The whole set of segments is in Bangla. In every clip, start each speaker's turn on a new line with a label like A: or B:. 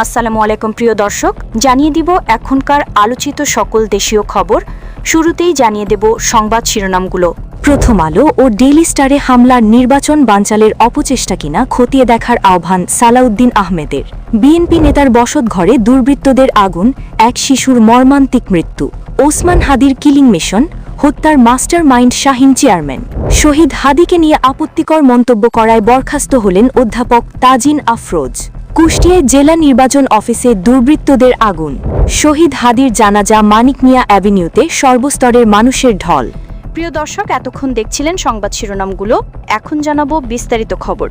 A: আসসালামু আলাইকুম প্রিয় দর্শক, জানিয়ে দিব এখনকার আলোচিত সকল দেশীয় খবর। শুরুতেই জানিয়ে দেব সংবাদ শিরোনামগুলো। প্রথম আলো ও ডেইলি স্টারে হামলার নির্বাচন বানচালের অপচেষ্টা কিনা খতিয়ে দেখার আহ্বান সালাউদ্দিন আহমেদের। বিএনপি নেতার বসতঘরে দুর্বৃত্তদের আগুন, এক শিশুর মর্মান্তিক মৃত্যু। ওসমান হাদির কিলিং মিশন, হত্যার মাস্টার মাইন্ড শাহীন চেয়ারম্যান। শহীদ হাদিকে নিয়ে আপত্তিকর মন্তব্য করায় বরখাস্ত হলেন অধ্যাপক তাজিন আফরোজ। কুষ্টিয়ায় জেলা নির্বাচন অফিসে দুর্বৃত্তদের আগুন। শহীদ হাদির জানাজা মানিক মিয়া অ্যাভিনিউতে সর্বস্তরের মানুষের ঢল। প্রিয় দর্শক, এতক্ষণ দেখছিলেন সংবাদ শিরোনামগুলো, এখন জানাবো বিস্তারিত খবর।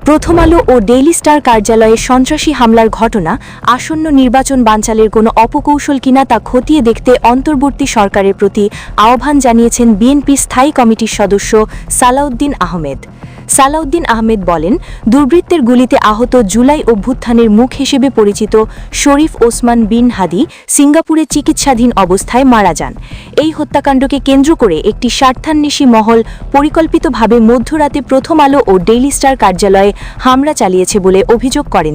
A: প্রথম আলো ও ডেইলি স্টার কার্যালয়ে সন্ত্রাসী হামলার ঘটনা আসন্ন নির্বাচন বানচালের কোনো অপকৌশল কিনা তা খতিয়ে দেখতে অন্তর্বর্তী সরকারের প্রতি আহ্বান জানিয়েছেন বিএনপি স্থায়ী কমিটির সদস্য সালাউদ্দিন আহমেদ। সালাউদ্দিন আহমেদ বলেন, দুর্বৃত্তের গুলিতে আহত জুলাই অভ্যুত্থানের মুখ হিসেবে পরিচিত শরীফ ওসমান বিন হাদি সিঙ্গাপুরে চিকিৎসাধীন অবস্থায় মারা যান। এই হত্যাকাণ্ডকে কেন্দ্র করে একটি স্বার্থান্বেষী মহল পরিকল্পিতভাবে মধ্যরাতে প্রথম আলো ও ডেইলি স্টার কার্যালয়ে হামলা চালিয়েছে বলে অভিযোগ করেন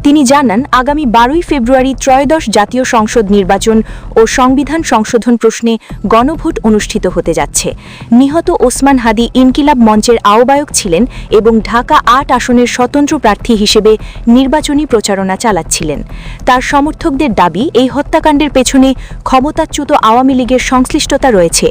A: তিনি জানান, আগামী 12ই ফেব্রুয়ারি ত্রয়োদশ জাতীয় সংসদ নির্বাচন ও সংবিধান সংশোধন প্রশ্নে গণভোট অনুষ্ঠিত হতে যাচ্ছে। নিহত ওসমান হাদি ইনকিলাব মঞ্চের আহ্বায়ক ছিলেন এবং ঢাকা ৮ আসনের স্বতন্ত্র প্রার্থী হিসেবে নির্বাচনী প্রচারণা চালাচ্ছিলেন। তার সমর্থকদের দাবি, এই হত্যাকাণ্ডের পেছনে ক্ষমতাচ্যুত আওয়ামী লীগের সংশ্লিষ্টতা রয়েছে।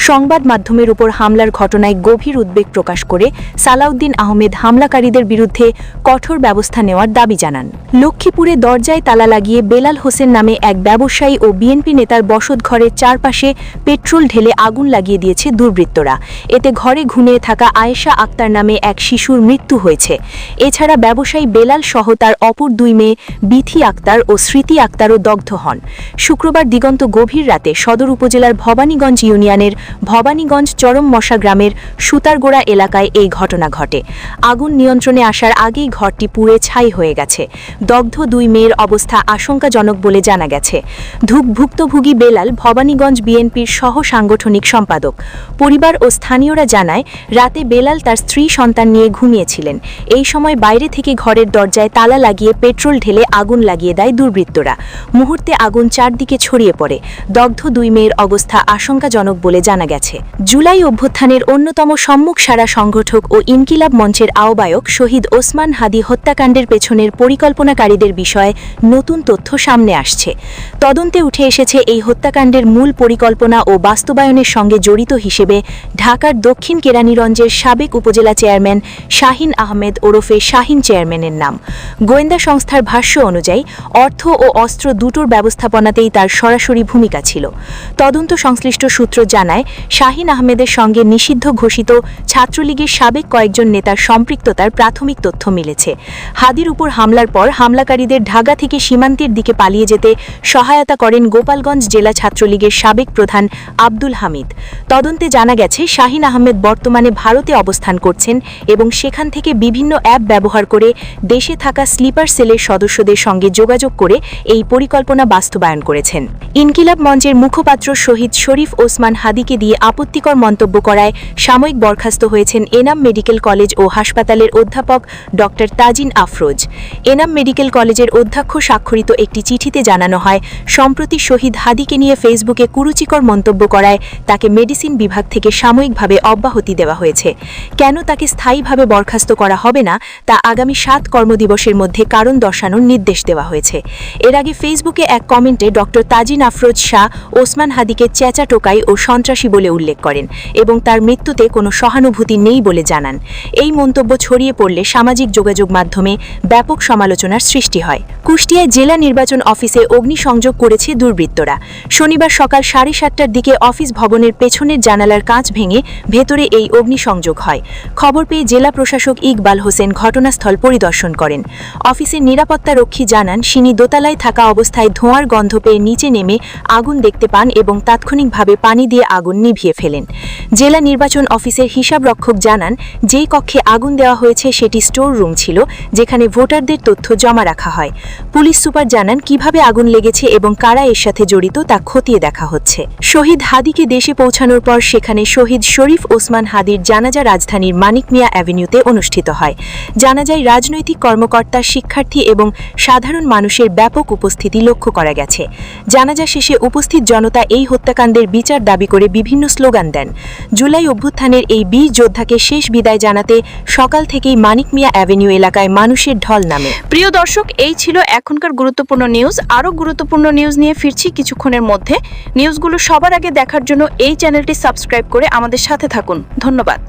A: সংবাদ মাধ্যমের উপর হামলার ঘটনায় গভীর উদ্বেগ প্রকাশ করে সালাউদ্দিন আহমেদ হামলাকারীদের বিরুদ্ধে কঠোর ব্যবস্থা নেওয়ার দাবি জানান। লক্ষ্মীপুরে দরজায় তালা লাগিয়ে বেলাল হোসেন নামে এক ব্যবসায়ী ও বিএনপি নেতার বসতঘরের চারপাশে পেট্রোল ঢেলে আগুন লাগিয়ে দিয়েছে দুর্বৃত্তরা। এতে ঘরে ঘুমিয়ে থাকা আয়েশা আক্তার নামে এক শিশুর মৃত্যু হয়েছে। এছাড়া ব্যবসায়ী বেলাল সহ তার অপর দুই মেয়ে বিথি আক্তার ও স্মৃতি আক্তারও দগ্ধ হন। শুক্রবার দিগন্ত গভীর রাতে সদর উপজেলার ভবানীগঞ্জ ইউনিয়নের ভবানীগঞ্জ চরম মশা গ্রামের সুতারগোড়া এলাকায় এই ঘটনা ঘটে। আগুন নিয়ন্ত্রণে আসার আগেই ঘরটি পুড়ে ছাই হয়ে গেছে। দগ্ধ দুই মেয়ের অবস্থা আশঙ্কাজনক বলে জানা গেছে। ভুক্তভোগী বেলাল ভবানীগঞ্জ বিএনপির সহ সাংগঠনিক সম্পাদক। পরিবার ও স্থানীয়রা জানায়, রাতে বেলাল তার স্ত্রী সন্তান নিয়ে ঘুমিয়েছিলেন। এই সময় বাইরে থেকে ঘরের দরজায় তালা লাগিয়ে পেট্রোল ঢেলে আগুন লাগিয়ে দেয় দুর্বৃত্তরা। মুহূর্তে আগুন চারদিকে ছড়িয়ে পড়ে। দগ্ধ দুই মেয়ের অবস্থা আশঙ্কাজনক বলে জানা গেছে। জুলাই অভ্যুত্থানের অন্যতম সম্মুখ সারা সংগঠক ও ইনকিলাব মঞ্চের আহ্বায়ক শহীদ ওসমান হাদি হত্যাকাণ্ডের পেছনের পরিকল্পনাকারীদের বিষয়ে নতুন তথ্য সামনে আসছে। তদন্তে উঠে এসেছে, এই হত্যাকাণ্ডের মূল পরিকল্পনা ও বাস্তবায়নের সঙ্গে জড়িত হিসেবে ঢাকার দক্ষিণ কেরানীগঞ্জের সাবেক উপজেলা চেয়ারম্যান শাহীন আহমেদ ওরফে শাহীন চেয়ারম্যানের নাম। গোয়েন্দা সংস্থার ভাষ্য অনুযায়ী অর্থ ও অস্ত্র দুটোর ব্যবস্থাপনাতেই তার সরাসরি ভূমিকা ছিল। তদন্ত সংশ্লিষ্ট সূত্র জানায়, শাহীন আহমেদের সঙ্গে নিষিদ্ধ ঘোষিত ছাত্রলীগের সাবেক কয়েকজন নেতার সম্পৃক্ততার প্রাথমিক তথ্য মিলেছে। হাদির উপর হামলার পর হামলাকারীদের ঢাকা থেকে সীমান্তের দিকে পালিয়ে যেতে সহায়তা করেন গোপালগঞ্জ জেলা ছাত্রলীগের সাবেক প্রধান আব্দুল হামিদ। তদন্তে জানা গেছে, শাহীন আহমেদ বর্তমানে ভারতে অবস্থান করছেন এবং সেখান থেকে বিভিন্ন অ্যাপ ব্যবহার করে দেশে থাকা স্লিপার সেলের সদস্যদের সঙ্গে যোগাযোগ করে এই পরিকল্পনা বাস্তবায়ন করেছেন। ইনকিলাব মঞ্চের মুখপাত্র শহীদ শরীফ ওসমান হাদিকে দিয়ে আপত্তিকর মন্তব্য করায় সাময়িক বরখাস্ত হয়েছেন এনাম মেডিকেল কলেজ ও হাসপাতালের অধ্যাপক ডক্টর তাজিন আফরোজ। এনাম মেডিকেল কলেজের অধ্যক্ষ স্বাক্ষরিত একটি চিঠিতে জানানো হয়, সম্প্রতি শহীদ হাদিকে নিয়ে ফেসবুকে কুরুচিকর মন্তব্য করায় তাকে মেডিসিন বিভাগ থেকে সাময়িকভাবে অব্যাহতি দেওয়া হয়েছে। কেন তাকে স্থায়ীভাবে বরখাস্ত করা হবে না তা আগামী 7 কর্মদিবসের মধ্যে কারণ দর্শানোর নির্দেশ দেওয়া হয়েছে। এর আগে ফেসবুকে এক কমেন্টে ডক্টর তাজিন আফরোজ শাহ ওসমান হাদিকে চেঁচা টোকাই ও সন্ত্রাসী বলে উল্লেখ করেন এবং তার মৃত্যুতে কোনো সহানুভূতি নেই বলে জানান। এই মন্তব্য ছড়িয়ে পড়লে সামাজিক যোগাযোগ মাধ্যমে ব্যাপক সমালোচনার সৃষ্টি হয়। কুষ্টিয়ায় জেলা নির্বাচন অফিসে অগ্নিসংযোগ করেছে দুর্বৃত্তরা। শনিবার সকাল 7:30টার দিকে অফিস ভবনের পেছনের জানালার কাঁচ ভেঙে ভেতরে এই অগ্নিসংযোগ হয়। খবর পেয়ে জেলা প্রশাসক ইকবাল হোসেন ঘটনাস্থল পরিদর্শন করেন। অফিসের নিরাপত্তা রক্ষী জানান, সিনি দোতলায় থাকা অবস্থায় ধোঁয়ার গন্ধ পেয়ে নিচে নেমে আগুন দেখতে পান এবং তাৎক্ষণিকভাবে পানি দিয়ে আগুন নিভিয়ে ফেলেন। জেলা নির্বাচন অফিসের হিসাব রক্ষক জানান, যেই কক্ষে আগুন দেওয়া হয়েছে সেটি স্টোর রুম ছিল, যেখানে ভোটারদের তথ্য জমা রাখা হয়। পুলিশ সুপার জানান, কিভাবে আগুন লেগেছে এবং কারা এর সাথে জড়িত তা খতিয়ে দেখা হচ্ছে। শহীদ হাদিকে দেশে পৌঁছানোর পর সেখানে শহীদ শরীফ ওসমান হাদির জানাজা রাজধানীর মানিক মিয়া অ্যাভিনিউতে অনুষ্ঠিত হয়। জানা যায়, রাজনৈতিক কর্মকর্তা, শিক্ষার্থী এবং সাধারণ মানুষের ব্যাপক উপস্থিতি লক্ষ্য করা গেছে। জানাজা শেষে উপস্থিত জনতা এই হত্যাকাণ্ডের বিচার দাবি করে বিভিন্ন স্লোগান দেন। জুলাই অভ্যুত্থানের এই বীর যোদ্ধাকে শেষ বিদায় জানাতে সকাল থেকেই মানিক মিয়া অ্যাভিনিউ এলাকায় মানুষের ঢল নামে।
B: প্রিয় দর্শক, এই ছিল এখনকার গুরুত্বপূর্ণ নিউজ। আরও গুরুত্বপূর্ণ নিউজ নিয়ে ফিরছি কিছুক্ষণের মধ্যে। নিউজগুলো সবার আগে দেখার জন্য এই চ্যানেলটি সাবস্ক্রাইব করে আমাদের সাথে থাকুন। ধন্যবাদ।